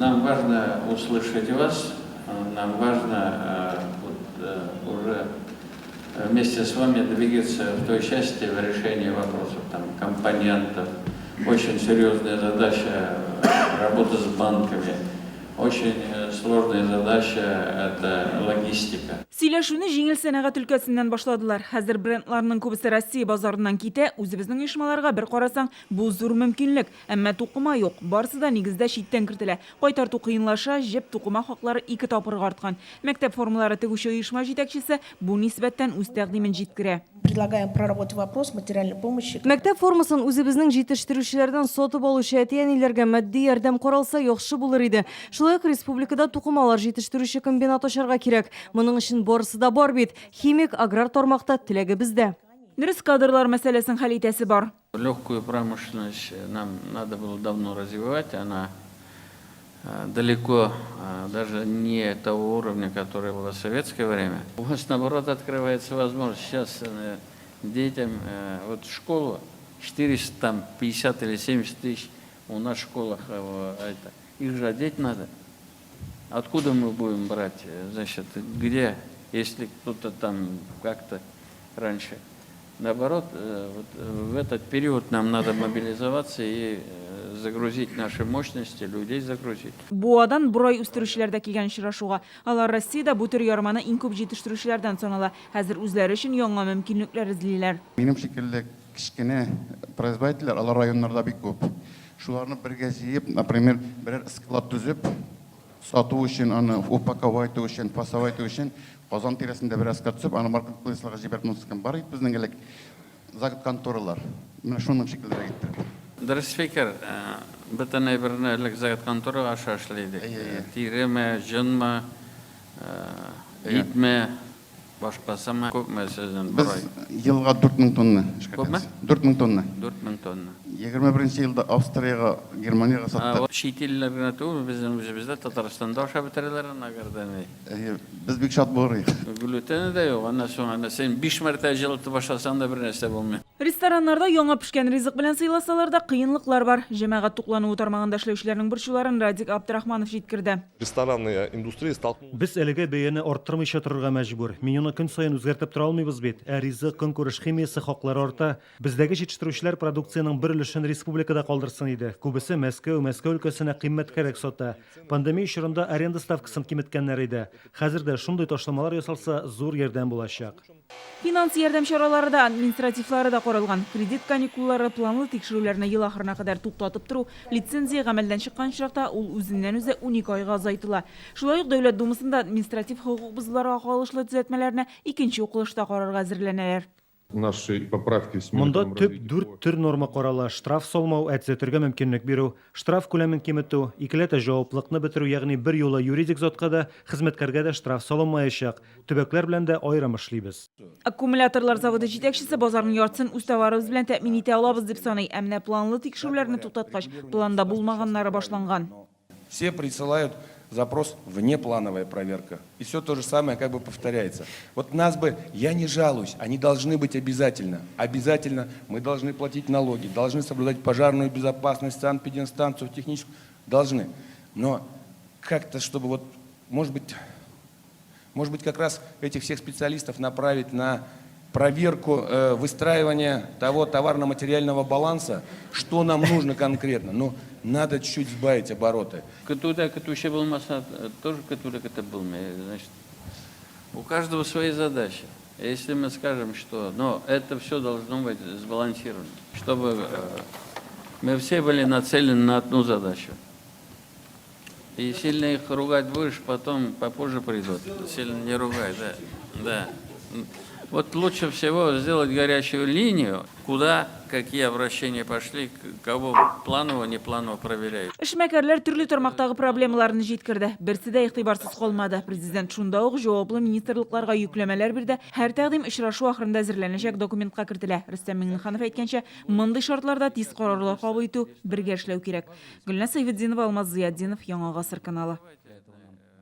Нам важно услышать вас, нам важно уже вместе с вами двигаться в той части в решении вопросов, там, компонентов. Очень серьезная задача работа с банками. Очень сложная задача – это логистика. Сөйләшүне жеңіл сәнәгать өлкәсеннән башладылар. Хәзер брендларның күбесе Россия базарыннан китә, үзебезнең оешмаларга бер карасаң, бу зур мөмкинлек. Әмма туқыма юк, барысы да нигездә читтән кертелә. Кайтарту кыенлаша, җеп туқыма хаклары 2 тапкырга арткан. Мәктәп формалары тегүче оешма җитәкчесе бу нисбәттән үз тәкъдимен җиткерә. Предлагаем проработать вопрос материальной помощи. Мәктәп формасын үзебезнең җитештерүчеләрдән сатып алучы әти-әниләргә матди ярдәм каралса яхшы булыр иде. Шулай ук республикада туқымалар җитештерүче комбинат ачарга кирәк. Моның өчен барысы да бар бит. Химик, аграр тармакта теләге бездә. Дөрес кадрлар мәсьәләсен хәл итәсе бар. Легкую промышленность нам надо было давно развивать, она далеко даже не того уровня, который было в советское время. У вас, наоборот, открывается возможность сейчас детям, вот школу, 450 или 70 тысяч у нас в школах, их же одеть надо. Откуда мы будем брать, значит, где, если кто-то там как-то раньше. Наоборот, вот в этот период нам надо мобилизоваться и загрузить наши мощности, людей загрузить. Буадан бурай үстерүчеләр дә килгән очрашуга. Алар Россиядә бу төр ярманы иң күп җитештерүчеләрдән санала. Хәзер үзләре өчен яңа мөмкинлекләр эзлиләр. Минем шикелле кичкене производительләр алар районнарда бик күп. Шуларны бергә җыеп, например, берәр склад төзеп, сату өчен, аны упаковать өчен, фасовать өчен Казан тирәсендә берәр склад төзеп, аны маркетплейсларга җибәреп мөмкин бар ит безнең элек загот конторалар. Менә шуның шикелле гитте. Дөрес фикер, бөтен әйберне элек загот контора аша эшләйде. Тиреме, җынма, итме, башкасыма күпме сезнең бурай. Без елга 4000 тонна Күпме? 4000 тонна. 4000 тонна. 21 елда Австрияга, Германияга саттык. Чит илләргә түгел, безнең үзебездә Татарстанда аша бетерәләр нагырданы. Без бик шат булырбыз. Глютены да юк, аннан соң сен 5 мәртә җылытып башласаң да бер нәрсә булмый. Рестораннарда яңа пешкән ризык белән сыйласалар да кыенлыклар бар. Җәмәгать туклануы тармагында эшләүчеләрнең борчуларын Радик Абдрахманов җиткерде. Ресторанная индустрия столкнулась. Без әлегә бәяне арттырмыйча торырга мәҗбүр. Менюны көн саен үзгәртеп тора алмыйбыз бит. Ә ризык, көнкүреш химиясе хаклары арта. Бездәге җитештерүчеләр продукцияның бер өлешен республикада калдырсын иде. Күбесе Мәскәү өлкәсенә кыйммәткәрәк сата. Пандемия чорында аренда ставкасын киметкәннәр иде. Хәзер дә шундый ташламалар ясалса, зур ярдәм булачак. Финанс ярдәм чаралары да, административлары да каралган. Кредит каникуллары планлы тикшерүләрне ел ахырына кадәр туктатып тору, лицензия гамәлдән чыккан чакта ул үзеннән-үзе 12 айга азайтыла. Шулай ук Дәүләт Думасында административ хокук бозуларга кагылышлы төзәтмәләрне икенче укылышта карарга әзерләнәләр. Наши поправки в Монда төп 4 төр норма карала: штраф салмау, әтзәтергә мөмкинлек бирү, штраф күләмен киметү, икеләтә җаваплылыкны бетерү, ягъни бер юлы юридик затка да, хезмәткәргә дә штраф салынмаячак. Төбәкләр белән дә аерым эшлибез. Аккумуляторлар заводы җитәкчесе базарның яртысын үз товарыбыз белән тәэмин итә алабыз дип саный. Әмма планлы тикшерүләрне туктаткач, планда булмаганнары башланган. Все присылают запрос внеплановая проверка. И все то же самое как бы повторяется. Вот нас бы, я не жалуюсь, они должны быть обязательно. Обязательно мы должны платить налоги, должны соблюдать пожарную безопасность, санэпидемстанцию, техническую. Должны. Но как-то, чтобы вот, может быть, как раз этих всех специалистов направить на проверку выстраивания того товарно-материального баланса, что нам нужно конкретно. Но надо чуть-чуть сбавить обороты. Көтүче булмаса, тоже көтүлек булмый. Значит, у каждого свои задачи. Если мы скажем, что это все должно быть сбалансировано, чтобы мы все были нацелены на одну задачу. И сильно их ругать будешь, потом попозже придут. Сильно не ругай, да. Вот лучше всего сделать горячую линию, куда какие обращения пошли, кого планово, непланово проверяют. Эшмәкәрләр төрле тармактагы проблемаларны җиткерде. Берсе дә игътибарсыз калмады. Президент шунда ук җаваплы министрлыкларга yüklәмәләр бирде. Һәр тәкъдим очрашу ахырында әзерләнәчәк документка кертелә. Рөстәм Миңнеханов әйткәнчә, мондый шартларда тиз карарлар кабул итү, бергә эшләү кирәк. Гөлназ Сайфетдинова, Алмаз Зыятдинов, Яңа гасыр каналы.